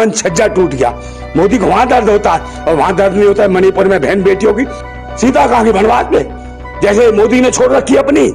जान छज्जा टूट गया। मोदी को वहां दर्द होता है और वहां दर्द नहीं होता है मणिपुर में बहन बेटियों की। सीता कहां की वनवास में, जैसे मोदी ने छोड़ रखी अपनी,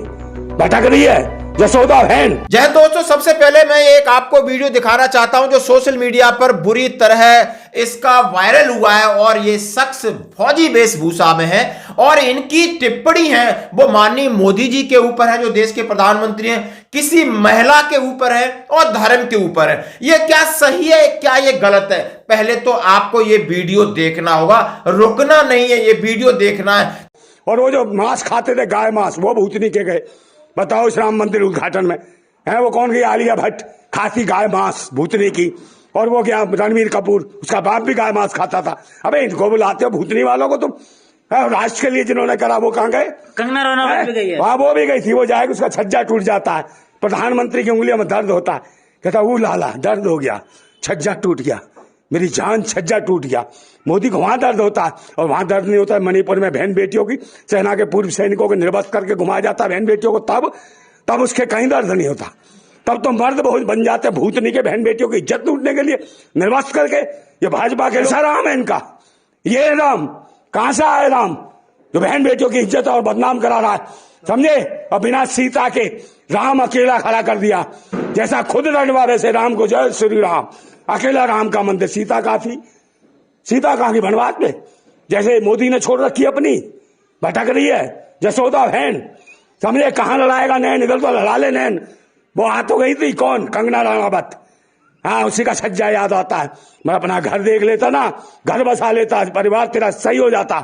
भटक रही है जसोदा बहन। जय दोस्तों, सबसे पहले मैं एक आपको वीडियो दिखाना चाहता हूं जो सोशल मीडिया पर बुरी तरह इसका वायरल हुआ है। और ये शख्स फौजी वेशभूषा में है और इनकी टिप्पणी है वो माननीय मोदी जी के ऊपर है जो देश के प्रधानमंत्री हैं, किसी महिला के ऊपर है और धर्म के ऊपर है। ये क्या सही है, क्या ये गलत है? पहले तो आपको ये वीडियो देखना होगा, रुकना नहीं है, ये वीडियो देखना है। और वो जो मांस खाते थे गाय मांस, वो भूतनी के गए। बताओ इस राम मंदिर उद्घाटन में है वो कौन गई? आलिया भट्ट खाती गाय मांस भूतनी की। और वो क्या रणवीर कपूर, उसका बाप भी गाय मांस खाता था। अबे इनको बुलाते हो भूतनी वालों को तुम? राष्ट्र के लिए जिन्होंने करा वो कहां गए? कंगना रनौत भी गई है। वहां वो भी गई थी। वो जाएगी उसका छज्जा टूट जाता है, प्रधानमंत्री की उंगलियों में दर्द होता है, कहता वो लाला दर्द हो गया, छज्जा टूट गया, मेरी जान छज्जा टूट गया। मोदी को वहां दर्द होता है और वहां दर्द नहीं होता है मणिपुर में बहन बेटियों की। सेना के पूर्व सैनिकों को निर्वस्त्र करके घुमाया जाता है बहन बेटियों को, तब उसके कहीं दर्द नहीं होता। तब तो मर्द बहुत बन जाते भूतनी के बहन बेटियों की इज्जत लूटने के लिए निर्वस्त्र करके। ये भाजपा के ऐसा राम है इनका। ये राम कहां से आए? राम जो बहन बेटियों की इज्जत और बदनाम करा रहा है, समझे? और बिना सीता के राम अकेला खड़ा कर दिया, जैसा खुद रणवा वैसे राम को जय श्री राम। अकेला राम का मंदिर, सीता कहां थी? सीता कहां की वनवास में, जैसे मोदी ने छोड़ रखी अपनी, भटक रही है जसोदा बहन। समझे? कहां लड़ाएगा नैन? इधर तो लड़ा ले नैन। वो आ तो गई थी कौन? कंगना रनौत। हाँ, उसी का छज्जा याद आता है। मैं अपना घर देख लेता ना, घर बसा लेता, परिवार तेरा सही हो जाता।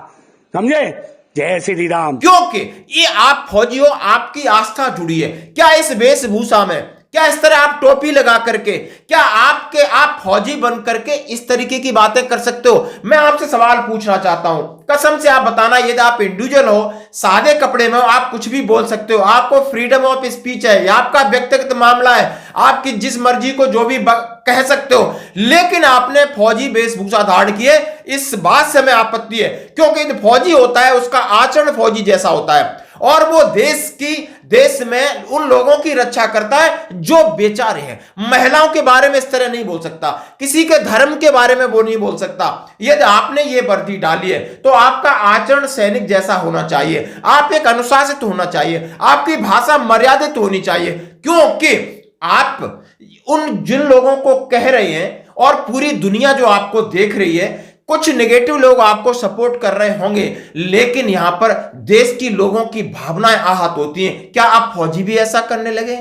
समझे? जय श्री राम। क्योंकि ये आप फौजी हो, आपकी आस्था जुड़ी है। क्या इस वेशभूषा में, क्या इस तरह आप टोपी लगा करके, क्या आप फौजी बन करके इस तरीके की बातें कर सकते हो? मैं आपसे सवाल पूछना चाहता हूं, कसम से आप बताना, यदि आप इंडिविजुअल हो, सादे कपड़े में हो, आप कुछ भी बोल सकते हो, आपको फ्रीडम ऑफ स्पीच है, आपका व्यक्तिगत मामला है, आपकी जिस मर्जी को जो भी कह सकते हो। लेकिन आपने फौजी वेशभूषा धारण की है, इस बात से हमें आपत्ति है। क्योंकि फौजी होता है, उसका आचरण फौजी जैसा होता है और वो देश में उन लोगों की रक्षा करता है जो बेचारे हैं। महिलाओं के बारे में इस तरह नहीं बोल सकता, किसी के धर्म के बारे में वो नहीं बोल सकता। यदि आपने ये वर्दी डाली है तो आपका आचरण सैनिक जैसा होना चाहिए, आप एक अनुशासित होना चाहिए, आपकी भाषा मर्यादित होनी चाहिए। क्योंकि आप जिन लोगों को कह रहे हैं और पूरी दुनिया जो आपको देख रही है, कुछ नेगेटिव लोग आपको सपोर्ट कर रहे होंगे, लेकिन यहां पर देश की लोगों की भावनाएं आहत होती हैं। क्या आप फौजी भी ऐसा करने लगे?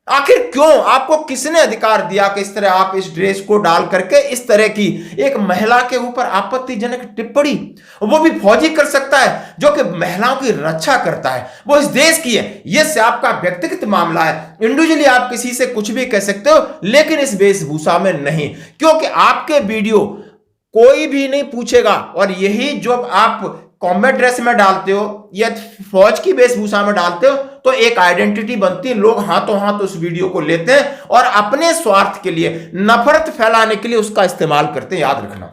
आखिर क्यों? आपको किसने अधिकार दिया कि इस तरह आप इस ड्रेस को डाल करके इस तरह की एक महिला के ऊपर आपत्तिजनक टिप्पणी, वो भी फौजी कर सकता है जो कि महिलाओं की रक्षा करता है, वो इस देश की है। ये आपका व्यक्तिगत मामला है, इंडिविजुअली आप किसी से कुछ भी कह सकते हो, लेकिन इस वेशभूषा में नहीं। क्योंकि आपके वीडियो कोई भी नहीं पूछेगा। और यही जो आप कॉम्बैट ड्रेस में डालते हो या फौज की वेशभूषा में डालते हो तो एक आइडेंटिटी बनती है। लोग हाथों हाथ उस वीडियो को लेते हैं और अपने स्वार्थ के लिए, नफरत फैलाने के लिए उसका इस्तेमाल करते हैं। याद रखना,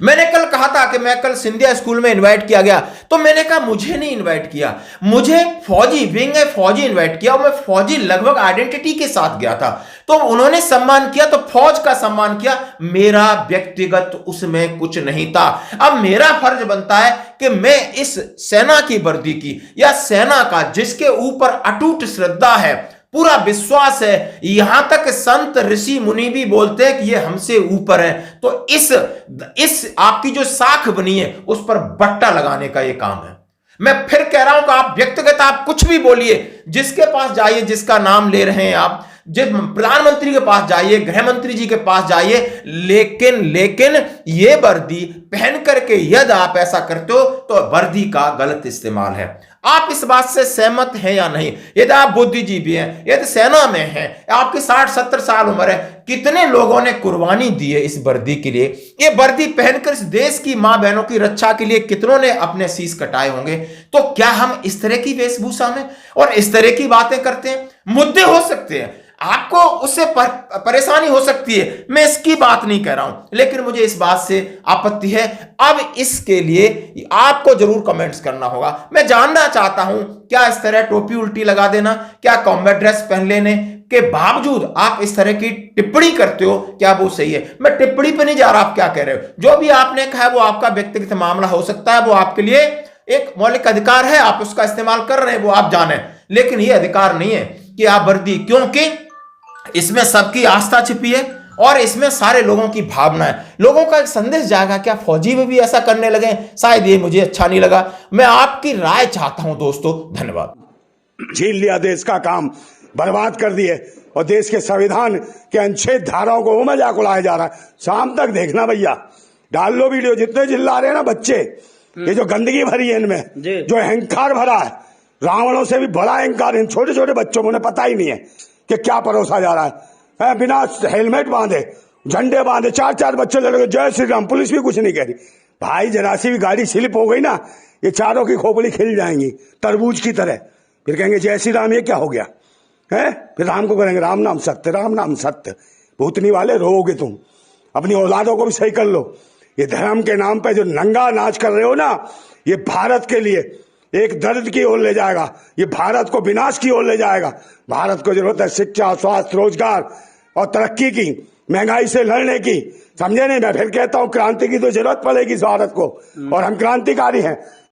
मैंने कल कहा था कि मैं कल सिंधिया स्कूल में इनवाइट किया गया, तो मैंने कहा मुझे नहीं इनवाइट किया, मुझे फौजी विंग है फौजी इनवाइट किया और मैं फौजी लगभग आइडेंटिटी के साथ गया था। तो उन्होंने सम्मान किया, तो फौज का सम्मान किया, मेरा व्यक्तिगत उसमें कुछ नहीं था। अब मेरा फर्ज बनता है कि मैं इस सेना की वर्दी की या सेना का, जिसके ऊपर अटूट श्रद्धा है, पूरा विश्वास है, यहां तक संत ऋषि मुनि भी बोलते हैं कि ये हमसे ऊपर है, तो इस आपकी जो साख बनी है उस पर बट्टा लगाने का ये काम है। मैं फिर कह रहा हूं कि आप व्यक्तिगत आप कुछ भी बोलिए, जिसके पास जाइए, जिसका नाम ले रहे हैं आप, जिस प्रधानमंत्री के पास जाइए, गृह मंत्री जी के पास जाइए, लेकिन ये वर्दी पहन करके यदि आप ऐसा करते हो तो वर्दी का गलत इस्तेमाल है। आप इस बात से सहमत हैं या नहीं? यदि आप बुद्धिजीवी हैं, यदि सेना में हैं, आपकी 60-70 साल उम्र है, कितने लोगों ने कुर्बानी दी है इस वर्दी के लिए? ये वर्दी पहनकर इस देश की मां बहनों की रक्षा के लिए कितनों ने अपने शीश कटाए होंगे। तो क्या हम इस तरह की वेशभूषा में और इस तरह की बातें करते हैं? मुद्दे हो सकते हैं, आपको उससे परेशानी हो सकती है, मैं इसकी बात नहीं कह रहा हूं, लेकिन मुझे इस बात से आपत्ति है। अब इसके लिए आपको जरूर कमेंट्स करना होगा। मैं जानना चाहता हूं, क्या इस तरह टोपी उल्टी लगा देना, क्या कॉम्बैट ड्रेस पहन लेने, के बावजूद आप इस तरह की टिप्पणी करते हो, क्या वो सही है? मैं टिप्पणी पे नहीं जा रहा, आप क्या कह रहे हो? जो भी आपने कहा है वो आपका व्यक्तिगत मामला हो सकता है, वो आपके लिए एक मौलिक अधिकार है, आप उसका इस्तेमाल कर रहे हैं, वो आप जाने, लेकिन ये अधिकार नहीं है कि आप वर्दी, क्योंकि इसमें सबकी आस्था छिपी है और इसमें सारे लोगों की भावना है। लोगों का एक संदेश जाएगा, क्या फौजी में भी ऐसा करने लगे? शायद ये मुझे अच्छा नहीं लगा। मैं आपकी राय चाहता हूं दोस्तों। धन्यवाद। छीन लिया देश का काम, बर्बाद कर दिए, और देश के संविधान के अनुच्छेद धाराओं को वो मजाक उड़ाया जा रहा है। शाम तक देखना भैया, डाल लो वीडियो, जितने चिल्ला रहे हैं ना बच्चे, ये जो गंदगी भरी है इनमें, जो अहंकार भरा है, रावणों से भी बड़ा अहंकार इन छोटे छोटे बच्चों को, उन्हें पता ही नहीं है कि क्या परोसा जा रहा है। बिना हेलमेट बांधे, झंडे बांधे, चार चार बच्चे लड़के जय श्री राम, पुलिस भी कुछ नहीं कह रही। भाई जरा सी भी गाड़ी स्लिप हो गई ना, ये चारों की खोपड़ी खिल जाएंगी तरबूज की तरह, फिर कहेंगे जय श्री राम, ये क्या हो गया है? फिर राम को करेंगे राम नाम सत्य, राम नाम सत्य। भूतनी वाले रोओगे तुम, अपनी औलादों को भी सही कर लो। ये धर्म के नाम पे जो नंगा नाच कर रहे हो ना, ये भारत के लिए एक दर्द की ओर ले जाएगा, ये भारत को विनाश की ओर ले जाएगा। भारत को जरूरत है शिक्षा, स्वास्थ्य, रोजगार और तरक्की की, महंगाई से लड़ने की, समझे नहीं? मैं फिर कहता हूं क्रांति की तो जरूरत पड़ेगी भारत को, और हम क्रांतिकारी हैं।